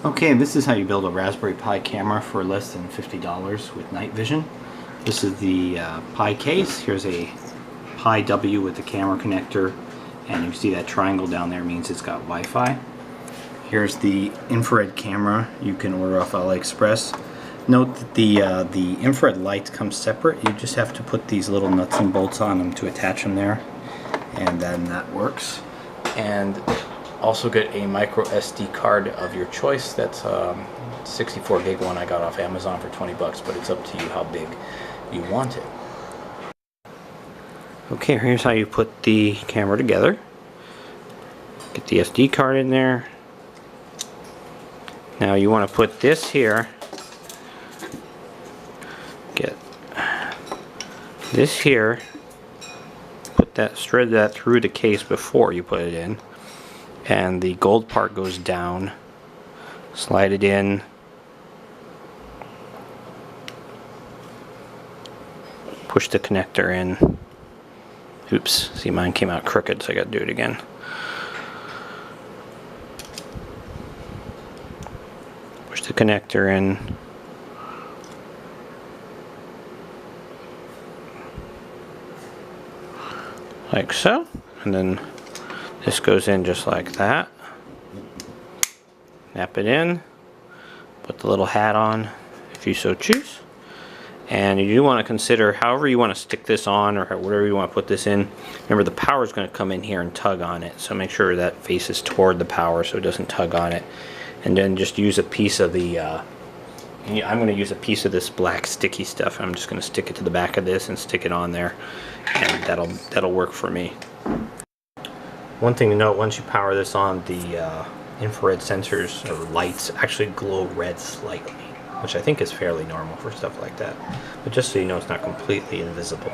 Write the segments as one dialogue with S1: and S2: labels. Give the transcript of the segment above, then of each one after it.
S1: Okay, this is how you build a Raspberry Pi camera for less than $50 with night vision. This is the Pi case. Here's a Pi W with the camera connector, and you see that triangle down there means it's got Wi-Fi. Here's the infrared camera you can order off AliExpress. Note that the infrared lights come separate. You just have to put these little nuts and bolts on them to attach them there, and then that works. And also get a micro SD card of your choice. That's 64 gig one I got off Amazon for 20 bucks, but it's up to you how big you want it. Okay, here's how you put the camera together. Get the SD card in there. Now you want to put this here. Get this here. Put that, thread that through the case before you put it in. And the gold part goes down. Slide it in. Push the connector in. Oops, see, mine came out crooked, so I gotta do it again. Push the connector in. Like so. And then this goes in just like that. Snap it in. Put the little hat on if you so choose. And you do want to consider however you want to stick this on or whatever you want to put this in. Remember, the power is going to come in here and tug on it. So make sure that faces toward the power so it doesn't tug on it. And then just use a piece of the I'm going to use a piece of this black sticky stuff. I'm just going to stick it to the back of this and stick it on there. And that'll work for me. One thing to note, once you power this on, the infrared sensors or lights actually glow red slightly, which I think is fairly normal for stuff like that. But just so you know, it's not completely invisible.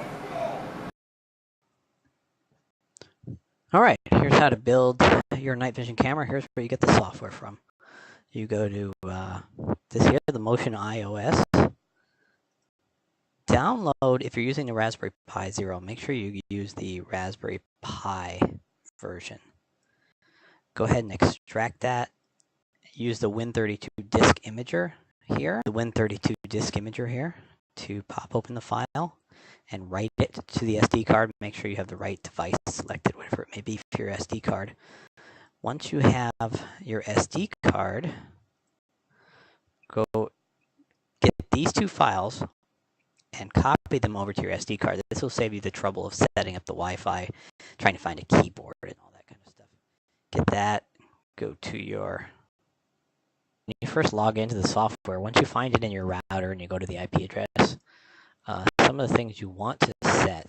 S2: Alright, here's how to build your night vision camera. Here's where you get the software from. You go to this here, the Motion iOS. Download, if you're using the Raspberry Pi Zero, make sure you use the Raspberry Pi version. Go ahead and extract that. Use the Win32 disk imager here, to pop open the file and write it to the SD card. Make sure you have the right device selected, whatever it may be for your SD card. Once you have your SD card, go get these two files and copy them over to your SD card. This will save you the trouble of setting up the Wi-Fi, trying to find a keyboard and all that kind of stuff. Get that, go to your, you first log into the software. Once you find it in your router and you go to the IP address, some of the things you want to set,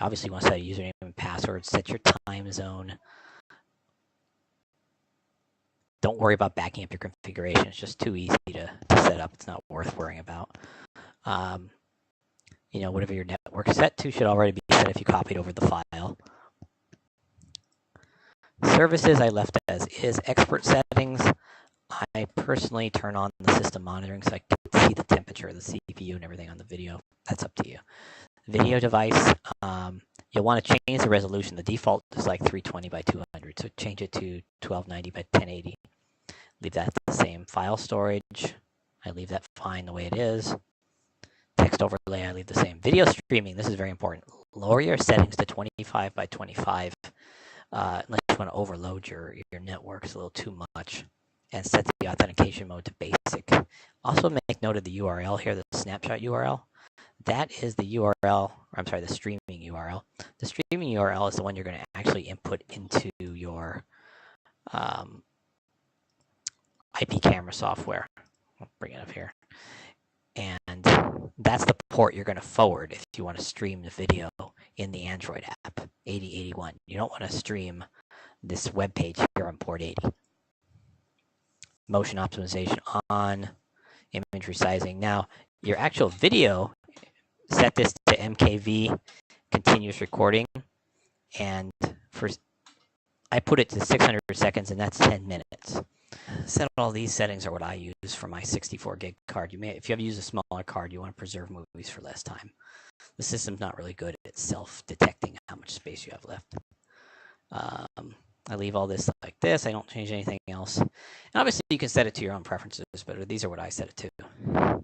S2: obviously you want to set a username and password, set your time zone. Don't worry about backing up your configuration. It's just too easy to set up. It's not worth worrying about. You know, whatever your network is set to should already be set if you copied over the file. Services I left as is. Expert settings, I personally turn on the system monitoring so I can see the temperature, the CPU, and everything on the video. That's up to you. Video device, you'll want to change the resolution. The default is like 320 by 200, so change it to 1290 by 1080. Leave that the same. File storage, I leave that fine the way it is. Text overlay, I leave the same. Video streaming, this is very important. Lower your settings to 25 by 25, unless you want to overload your network. It's a little too much. And set the authentication mode to basic. Also make note of the URL here, the snapshot URL. That is the URL, I'm sorry, the streaming URL. The streaming URL is the one you're going to actually input into your IP camera software. I'll bring it up here. And that's the port you're going to forward if you want to stream the video in the Android app, 8081. You don't want to stream this web page here on port 80. Motion optimization on, image resizing. Now, your actual video, set this to MKV, continuous recording, and I put it to 600 seconds, and that's 10 minutes. Set all these settings are what I use for my 64 gig card. If you ever use a smaller card, you want to preserve movies for less time. The system's not really good at self-detecting how much space you have left. I leave all this like this. I don't change anything else. And obviously, you can set it to your own preferences, but these are what I set it to.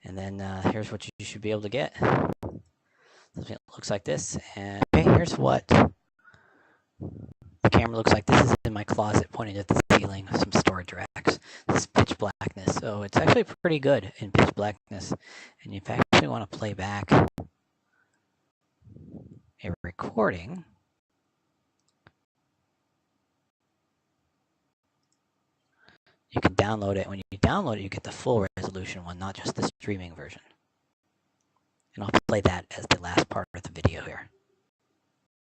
S2: And then here's what you should be able to get. Something that looks like this. And okay, here's what the camera looks like. This is in my closet pointing at the ceiling with some storage racks. This is pitch blackness. So it's actually pretty good in pitch blackness. And if you actually want to play back a recording, you can download it. When you download it, you get the full resolution one, not just the streaming version. And I'll play that as the last part of the video here.